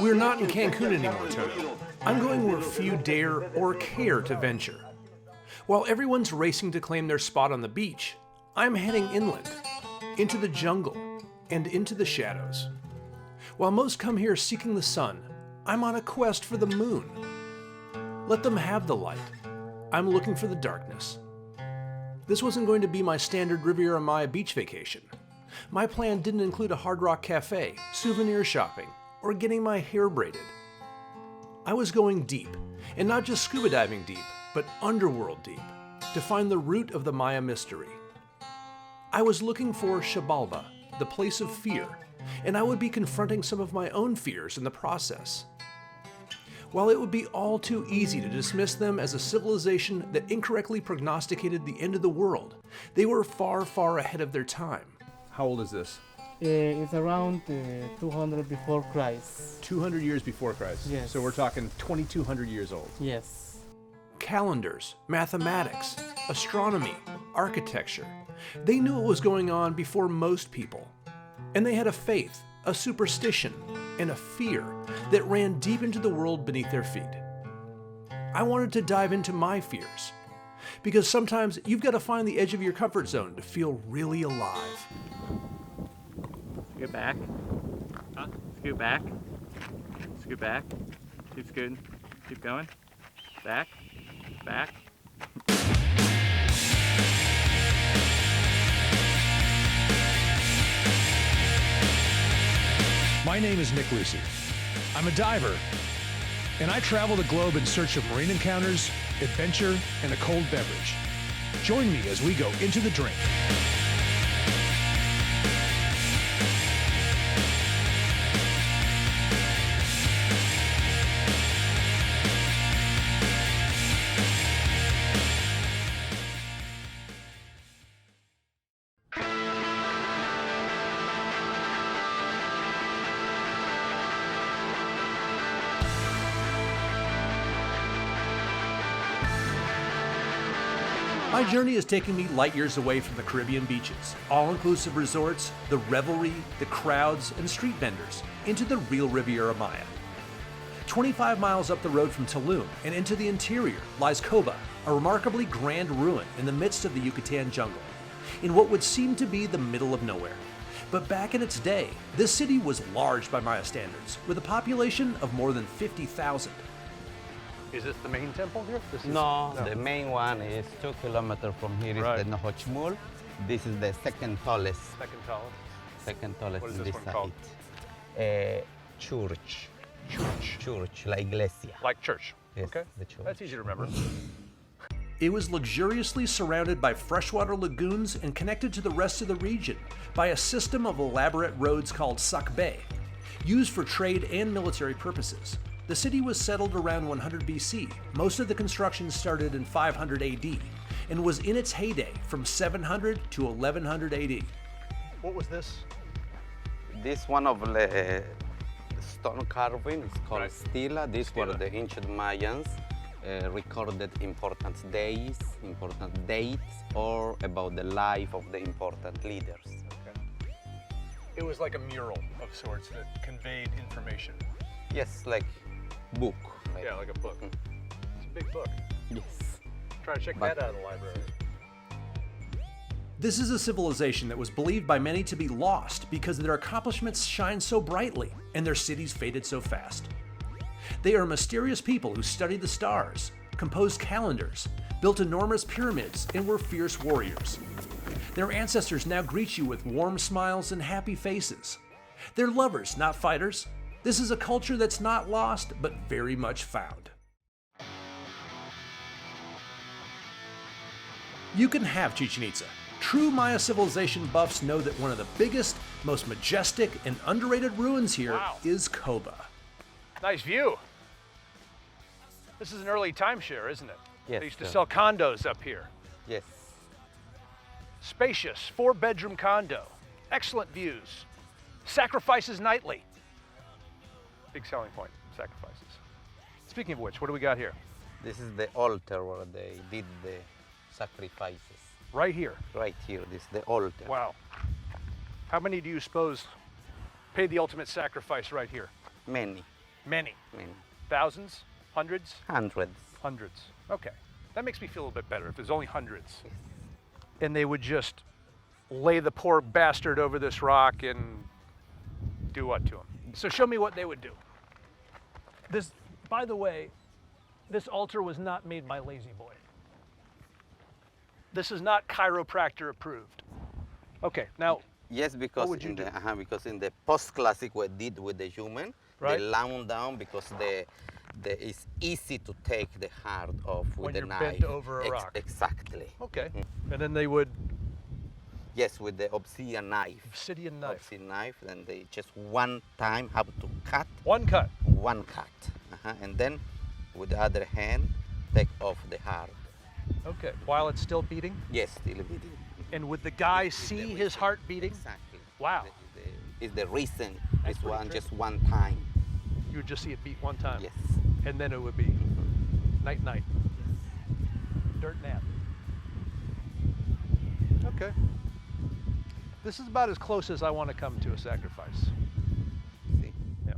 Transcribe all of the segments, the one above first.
We're not in Cancun anymore, Toto. I'm going where few dare or care to venture. While everyone's racing to claim their spot on the beach, I'm heading inland, into the jungle, and into the shadows. While most come here seeking the sun, I'm on a quest for the moon. Let them have the light. I'm looking for the darkness. This wasn't going to be my standard Riviera Maya beach vacation. My plan didn't include a Hard Rock cafe, souvenir shopping, or getting my hair braided. I was going deep, and not just scuba diving deep, but underworld deep, to find the root of the Maya mystery. I was looking for Xibalba, the place of fear, and I would be confronting some of my own fears in the process. While it would be all too easy to dismiss them as a civilization that incorrectly prognosticated the end of the world, they were far, far ahead of their time. How old is this? It's around 200 before Christ. 200 years before Christ? Yes. So we're talking 2,200 years old. Yes. Calendars, mathematics, astronomy, architecture. They knew what was going on before most people. And they had a faith, a superstition, and a fear that ran deep into the world beneath their feet. I wanted to dive into my fears, because sometimes you've got to find the edge of your comfort zone to feel really alive. Scoot back. Huh? Scoot back. Scoot back. Keep scooting. Keep going. Back. Back. My name is Nick Lucy. I'm a diver, and I travel the globe in search of marine encounters, adventure, and a cold beverage. Join me as we go into the drink. My journey is taking me light years away from the Caribbean beaches, all-inclusive resorts, the revelry, the crowds, and street vendors, into the real Riviera Maya. 25 miles up the road from Tulum and into the interior lies Coba, a remarkably grand ruin in the midst of the Yucatan jungle, in what would seem to be the middle of nowhere. But back in its day, this city was large by Maya standards, with a population of more than 50,000. Is this the main temple here? No, the main one is 2 kilometers from here. Right. Is the Nohochmul. This is the second tallest. Second tallest. Second tallest What is in this this one called? site. Church. Church, la iglesia. Like church. Yes, Okay. the church. That's easy to remember. It was luxuriously surrounded by freshwater lagoons and connected to the rest of the region by a system of elaborate roads called sakbe, used for trade and military purposes. The city was settled around 100 BC. Most of the construction started in 500 AD and was in its heyday from 700 to 1100 AD. What was this? This one of the stone carving is called Right. stela. These were Stela. the ancient Mayans recorded important days, important dates, or about the life of the important leaders. Okay. It was like a mural of sorts that conveyed information. Yes, like book. Yeah, like a book. Mm. It's a big book. Yes. Try to check But- that out of the library. This is a civilization that was believed by many to be lost because their accomplishments shine so brightly and their cities faded so fast. They are mysterious people who studied the stars, composed calendars, built enormous pyramids, and were fierce warriors. Their ancestors now greet you with warm smiles and happy faces. They're lovers, not fighters. This is a culture that's not lost, but very much found. You can have Chichen Itza. True Maya civilization buffs know that one of the biggest, most majestic, and underrated ruins here is Coba. Nice view. This is an early timeshare, isn't it? Yes. They used to sir. sell condos up here. Yes. Spacious, 4-bedroom condo. Excellent views. Sacrifices nightly. Big selling point, sacrifices. Speaking of which, what do we got here? This is the altar where they did the sacrifices. Right here. Right here, this is the altar. Wow. How many do you suppose paid the ultimate sacrifice right here? Many, Many. many. Thousands? Hundreds? Hundreds. Hundreds. Okay. That makes me feel a little bit better if there's only hundreds. And they would just lay the poor bastard over this rock and do what to him? So show me what they would do. This, by the way, this altar was not made by Lazy Boy. This is not chiropractor approved. Okay, now, Yes, because would you in do? because in the post-classic we did with the human, Right. they lie down because it's easy to take the heart off with When the you're knife. bent over a rock. Exactly. okay. And then they would, Yes, with the obsidian knife. obsidian knife. Obsidian knife, and they just one time have to cut One cut. one cut, and then with the other hand take off the heart. Okay, while it's still beating? Yes, still beating. And would the guy see his heart beating? Exactly. Wow. Is the reason That's this pretty one tricky. just one time. You would just see it beat one time. Yes. And then it would be night night. Dirt nap. Okay. This is about as close as I want to come to a sacrifice. See, Yeah.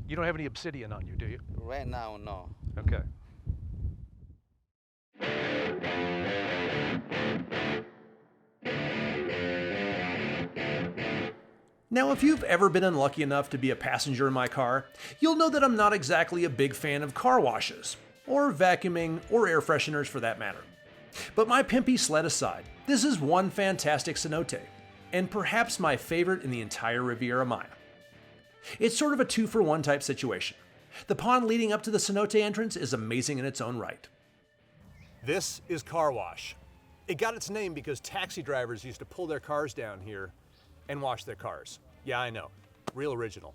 You don't have any obsidian on you, do you? right now, no. Okay. Now, if you've ever been unlucky enough to be a passenger in my car, you'll know that I'm not exactly a big fan of car washes, or vacuuming, or air fresheners for that matter. But my pimpy sled aside, this is one fantastic cenote, and perhaps my favorite in the entire Riviera Maya. It's sort of a 2-for-1 type situation. The pond leading up to the cenote entrance is amazing in its own right. This is Car Wash. It got its name because taxi drivers used to pull their cars down here and wash their cars. Yeah, I know, real original.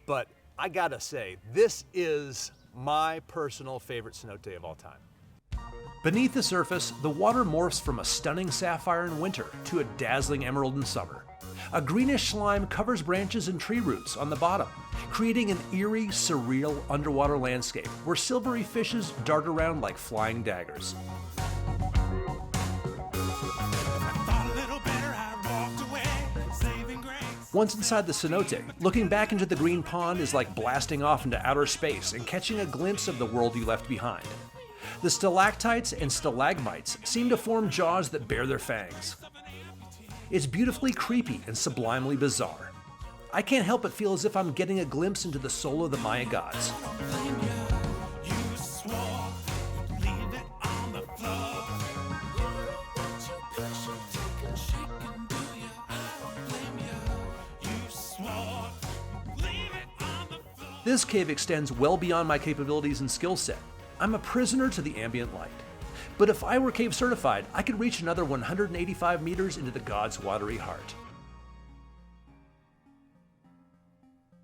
But I gotta say, this is my personal favorite cenote of all time. Beneath the surface, the water morphs from a stunning sapphire in winter to a dazzling emerald in summer. A greenish slime covers branches and tree roots on the bottom, creating an eerie, surreal underwater landscape where silvery fishes dart around like flying daggers. Once inside the cenote, looking back into the green pond is like blasting off into outer space and catching a glimpse of the world you left behind. The stalactites and stalagmites seem to form jaws that bare their fangs. It's beautifully creepy and sublimely bizarre. I can't help but feel as if I'm getting a glimpse into the soul of the Maya gods. This cave extends well beyond my capabilities and skill set. I'm a prisoner to the ambient light. But if I were cave certified, I could reach another 185 meters into the god's watery heart.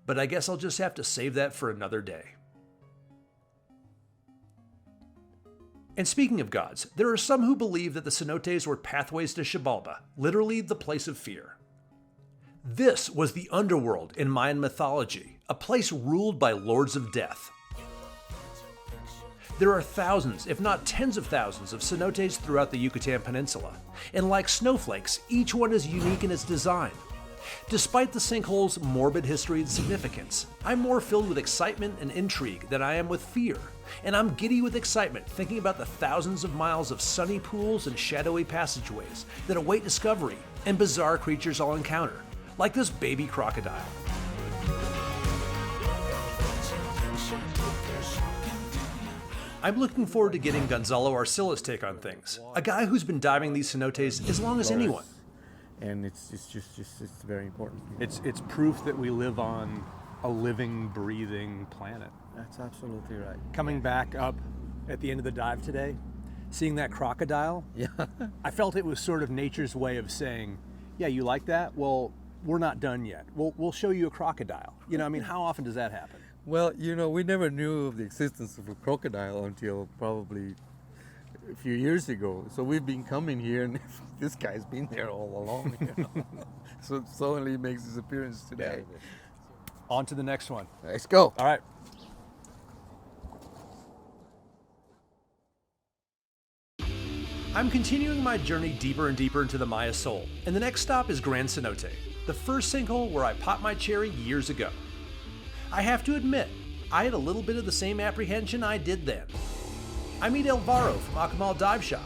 But I guess I'll just have to save that for another day. And speaking of gods, there are some who believe that the cenotes were pathways to Xibalba, literally the place of fear. This was the underworld in Mayan mythology, a place ruled by lords of death. There are thousands, if not tens of thousands, of cenotes throughout the Yucatan Peninsula, and like snowflakes, each one is unique in its design. Despite the sinkhole's morbid history and significance, I'm more filled with excitement and intrigue than I am with fear, and I'm giddy with excitement thinking about the thousands of miles of sunny pools and shadowy passageways that await discovery and bizarre creatures I'll encounter, like this baby crocodile. I'm looking forward to getting Gonzalo Arcila's take on things, a guy who's been diving these cenotes as long as anyone. And it's very important. It's proof that we live on a living, breathing planet. That's absolutely right. Coming back up at the end of the dive today, seeing that crocodile, Yeah. I felt it was sort of nature's way of saying, yeah, you like that? Well, we're not done yet. We'll show you a crocodile. You know, I mean, how often does that happen? Well, you know, we never knew of the existence of a crocodile until probably a few years ago. So we've been coming here, and this guy's been there all along. You know? So suddenly he makes his appearance today. On to the next one. Let's go. All right. I'm continuing my journey deeper and deeper into the Maya soul, and the next stop is Grand Cenote. the first sinkhole where I popped my cherry years ago. I have to admit, I had a little bit of the same apprehension I did then. I meet Alvaro from Acamal Dive Shop,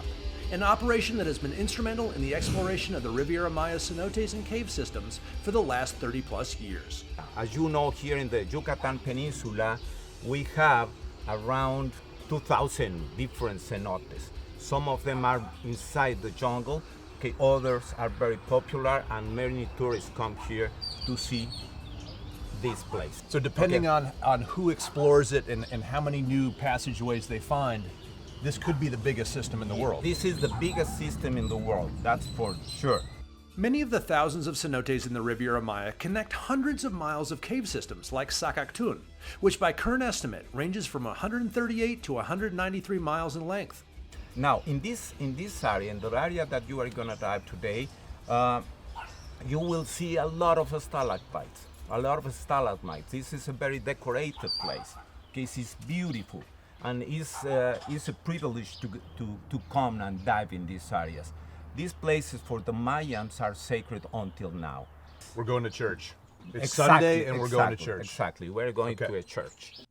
an operation that has been instrumental in the exploration of the Riviera Maya cenotes and cave systems for the last 30 plus years. As you know, here in the Yucatan Peninsula, we have around 2,000 different cenotes. Some of them are inside the jungle, okay, others are very popular, and many tourists come here to see this place. So depending on who explores it and how many new passageways they find, this could be the biggest system in the world. This is the biggest system in the world, that's for sure. Many of the thousands of cenotes in the Riviera Maya connect hundreds of miles of cave systems like Sakactun, which by current estimate ranges from 138 to 193 miles in length. Now, in this area, in the area that you are going to dive today, you will see a lot of stalactites, a lot of stalagmites. This is a very decorated place. Okay, it's beautiful, and it's a privilege to come and dive in these areas. These places for the Mayans are sacred until now. We're going to church. It's Exactly, Sunday and we're going to exactly, church. Exactly, we're going Okay. to a church.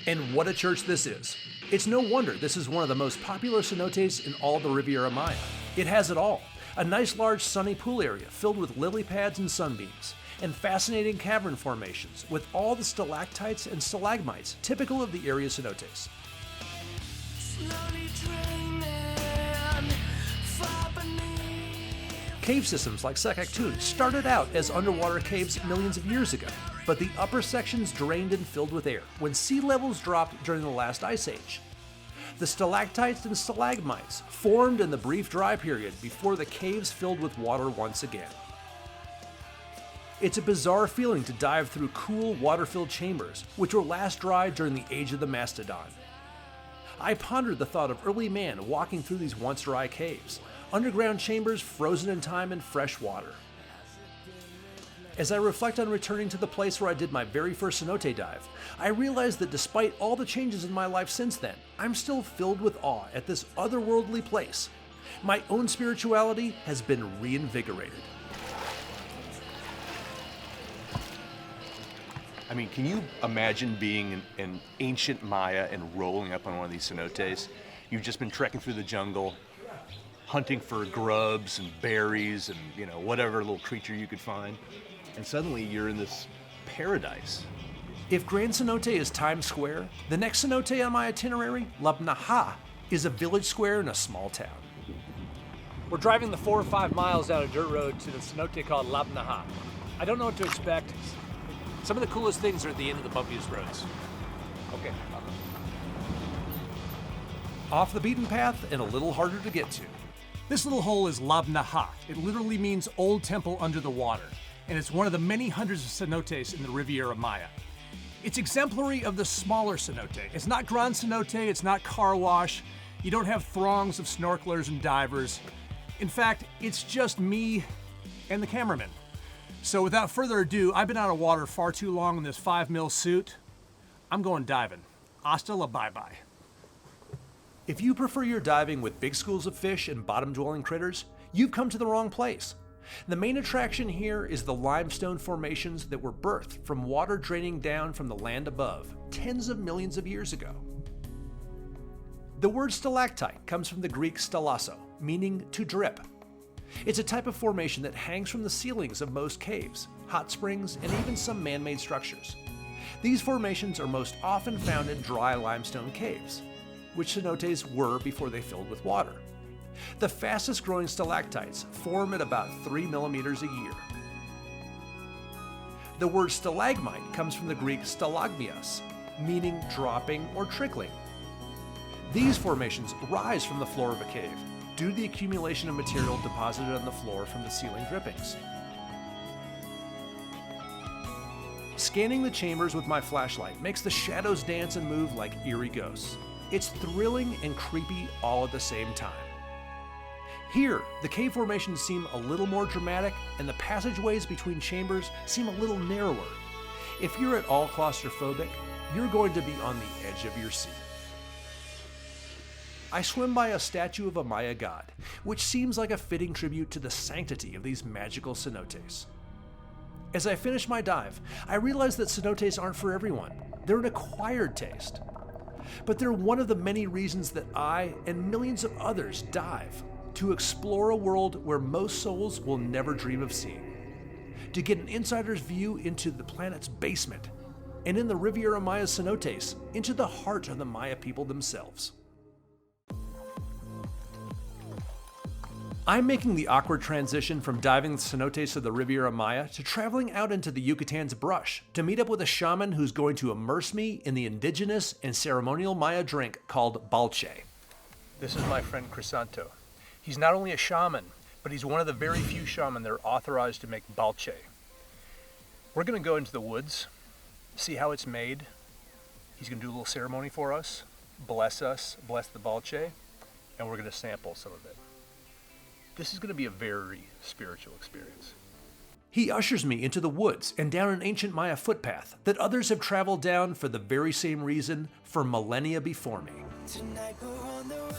And what a church this is. It's no wonder this is one of the most popular cenotes in all the Riviera Maya. It has it all. A nice large sunny pool area filled with lily pads and sunbeams, and fascinating cavern formations with all the stalactites and stalagmites typical of the area cenotes. Cave systems like Sakactun started out as underwater caves millions of years ago, but the upper sections drained and filled with air when sea levels dropped during the last ice age. The stalactites and stalagmites formed in the brief dry period before the caves filled with water once again. It's a bizarre feeling to dive through cool, water-filled chambers, which were last dried during the age of the mastodon. I pondered the thought of early man walking through these once dry caves, underground chambers frozen in time in fresh water. As I reflect on returning to the place where I did my very first cenote dive, I realize that despite all the changes in my life since then, I'm still filled with awe at this otherworldly place. My own spirituality has been reinvigorated. I mean, can you imagine being an ancient Maya and rolling up on one of these cenotes? You've just been trekking through the jungle, hunting for grubs and berries and, you know, whatever little creature you could find. And suddenly you're in this paradise. If Grand Cenote is Times Square, the next cenote on my itinerary, Labnaha, is a village square in a small town. We're driving the 4 or 5 miles down a dirt road to the cenote called Labnaha. I don't know what to expect. Some of the coolest things are at the end of the bumpiest roads. Okay. Off the beaten path and a little harder to get to. This little hole is Labnaha. It literally means old temple under the water, and it's one of the many hundreds of cenotes in the Riviera Maya. It's exemplary of the smaller cenote. It's not Grand Cenote, it's not car wash. You don't have throngs of snorkelers and divers. In fact, it's just me and the cameraman. So without further ado, I've been out of water far too long in this 5 mil suit. I'm going diving. Hasta la bye-bye. If you prefer your diving with big schools of fish and bottom-dwelling critters, you've come to the wrong place. The main attraction here is the limestone formations that were birthed from water draining down from the land above tens of millions of years ago. The word stalactite comes from the Greek stalasso, meaning to drip. It's a type of formation that hangs from the ceilings of most caves, hot springs, and even some man-made structures. These formations are most often found in dry limestone caves, which cenotes were before they filled with water. The fastest growing stalactites form at about 3 millimeters a year. The word stalagmite comes from the Greek stalagmias, meaning dropping or trickling. These formations rise from the floor of a cave due to the accumulation of material deposited on the floor from the ceiling drippings. Scanning the chambers with my flashlight makes the shadows dance and move like eerie ghosts. It's thrilling and creepy all at the same time. Here, the cave formations seem a little more dramatic and the passageways between chambers seem a little narrower. If you're at all claustrophobic, you're going to be on the edge of your seat. I swim by a statue of a Maya god, which seems like a fitting tribute to the sanctity of these magical cenotes. As I finish my dive, I realize that cenotes aren't for everyone. They're an acquired taste. But they're one of the many reasons that I and millions of others dive, to explore a world where most souls will never dream of seeing. To get an insider's view into the planet's basement, and in the Riviera Maya cenotes, into the heart of the Maya people themselves. I'm making the awkward transition from diving the cenotes of the Riviera Maya to traveling out into the Yucatan's brush to meet up with a shaman who's going to immerse me in the indigenous and ceremonial Maya drink called balche. This is my friend Crisanto. He's not only a shaman, but he's one of the very few shaman that are authorized to make balche. We're going to go into the woods, see how it's made. He's going to do a little ceremony for us, bless the balche, and we're going to sample some of it. This is going to be a very spiritual experience. He ushers me into the woods and down an ancient Maya footpath that others have traveled down for the very same reason for millennia before me. Tonight we're on the run,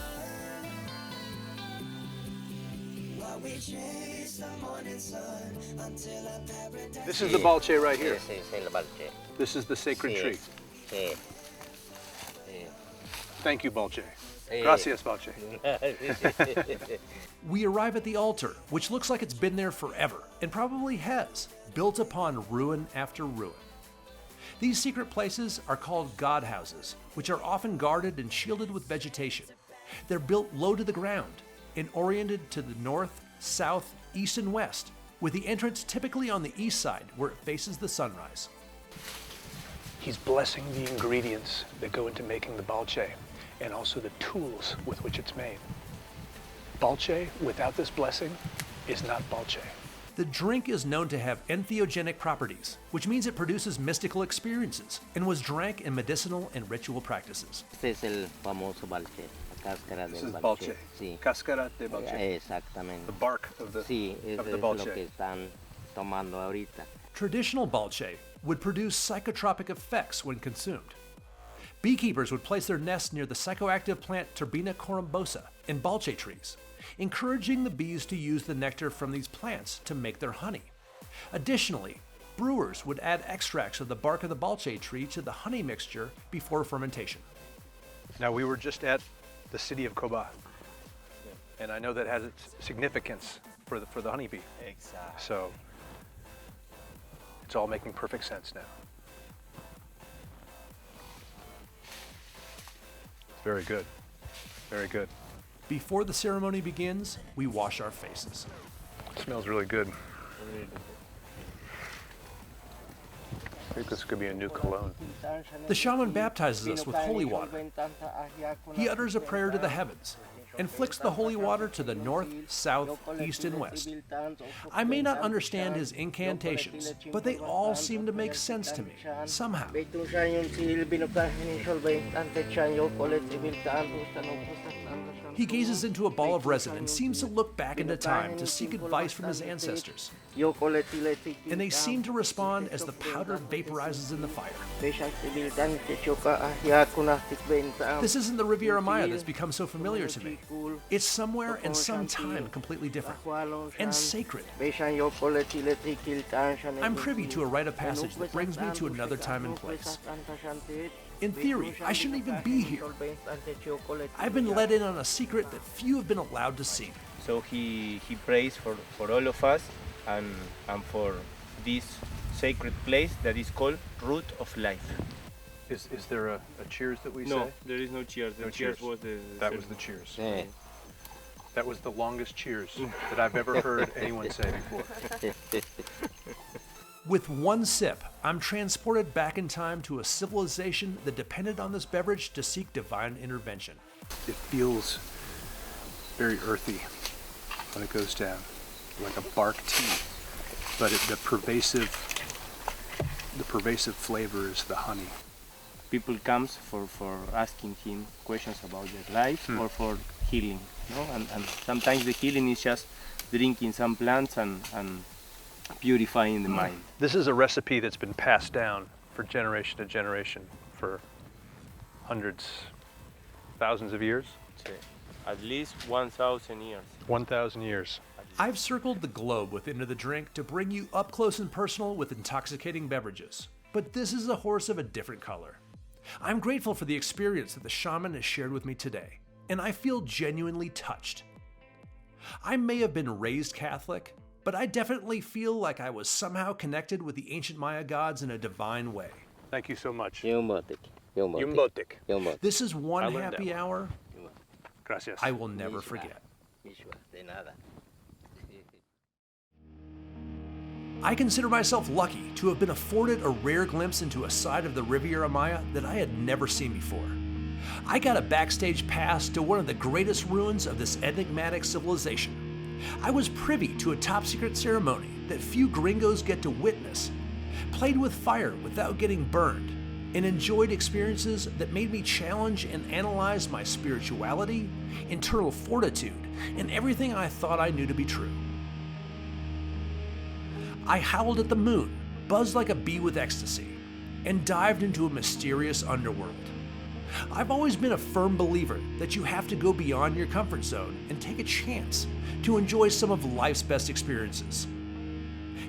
while we chase the morning sun until our paradise. This is the balche right here. Sí, sí, la balche. This is the sacred Sí, tree. sí, sí. Thank you, balche. Sí. Gracias, balche. We arrive at the altar, which looks like it's been there forever, and probably has, built upon ruin after ruin. These secret places are called god houses, which are often guarded and shielded with vegetation. They're built low to the ground and oriented to the north, south, east, and west, with the entrance typically on the east side where it faces the sunrise. He's blessing the ingredients that go into making the balche, and also the tools with which it's made. Balche, without this blessing, is not balche. The drink is known to have entheogenic properties, which means it produces mystical experiences, and was drank in medicinal and ritual practices. Este es el famoso balche, la cáscara This del is balche. balche. Sí. Cáscara de balche. Exactamente. The bark of the, Sí, eso of the es lo balche. que están tomando ahorita. Traditional balche would produce psychotropic effects when consumed. Beekeepers would place their nests near the psychoactive plant Turbina corymbosa and balche trees, encouraging the bees to use the nectar from these plants to make their honey. Additionally, brewers would add extracts of the bark of the balche tree to the honey mixture before fermentation. Now, we were just at the city of Coba, and I know that has its significance for the honeybee. Exactly. So it's all making perfect sense now. Very good. Very good. Before the ceremony begins, we wash our faces. It smells really good. I think this could be a new cologne. The shaman baptizes us with holy water. He utters a prayer to the heavens and flicks the holy water to the north, south, east, and west. I may not understand his incantations, but they all seem to make sense to me, somehow. He gazes into a ball of resin and seems to look back into time to seek advice from his ancestors. And they seem to respond as the powder vaporizes in the fire. This isn't the Riviera Maya that's become so familiar to me. It's somewhere and some time completely different and sacred. I'm privy to a rite of passage that brings me to another time and place. In theory, I shouldn't even be here. I've been let in on a secret that few have been allowed to see. So he prays for all of us and for this sacred place that is called Root of Life. Is there a cheers that we No, say? there is no cheers. The No cheers cheers. was the That was the cheers. Sí. That was the longest cheers that I've ever heard anyone say before. With one sip, I'm transported back in time to a civilization that depended on this beverage to seek divine intervention. It feels very earthy when it goes down, like a bark tea. But the pervasive flavor is the honey. people comes for asking him questions about their life or for healing. You know? And sometimes the healing is just drinking some plants and purifying the mind. This is a recipe that's been passed down for generation to generation for hundreds, thousands of years. At least 1,000 years. 1,000 years. At I've circled the globe with Into the Drink to bring you up close and personal with intoxicating beverages, but this is a horse of a different color. I'm grateful for the experience that the shaman has shared with me today, and I feel genuinely touched. I may have been raised Catholic, but I definitely feel like I was somehow connected with the ancient Maya gods in a divine way. Thank you so much. Yumbotic. Yumbotic. This is one I learned happy that hour Gracias. I will never forget. De nada. I consider myself lucky to have been afforded a rare glimpse into a side of the Riviera Maya that I had never seen before. I got a backstage pass to one of the greatest ruins of this enigmatic civilization. I was privy to a top-secret ceremony that few gringos get to witness, played with fire without getting burned, and enjoyed experiences that made me challenge and analyze my spirituality, internal fortitude, and everything I thought I knew to be true. I howled at the moon, buzzed like a bee with ecstasy, and dived into a mysterious underworld. I've always been a firm believer that you have to go beyond your comfort zone and take a chance to enjoy some of life's best experiences.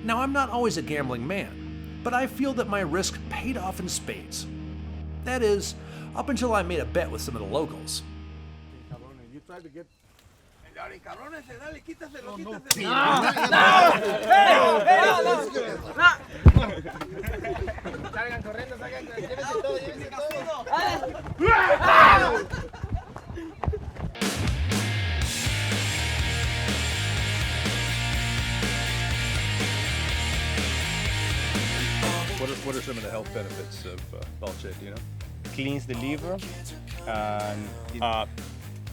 Now, I'm not always a gambling man, but I feel that my risk paid off in spades. That is, up until I made a bet with some of the locals. You tried to get. What are some of the health benefits of Balche, do you know? Cleans the liver and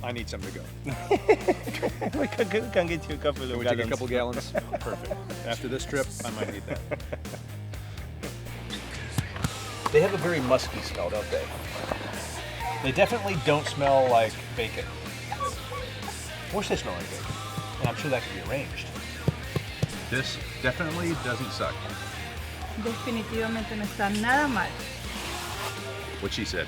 I need some to go. we can get you a couple of Can we take a couple gallons? Perfect. After this trip, I might need that. They have a very musky smell, don't they? They definitely don't smell like bacon. I wish they smell like bacon, and I'm sure that could be arranged. This definitely doesn't suck. Definitivamente no está nada mal. What she said.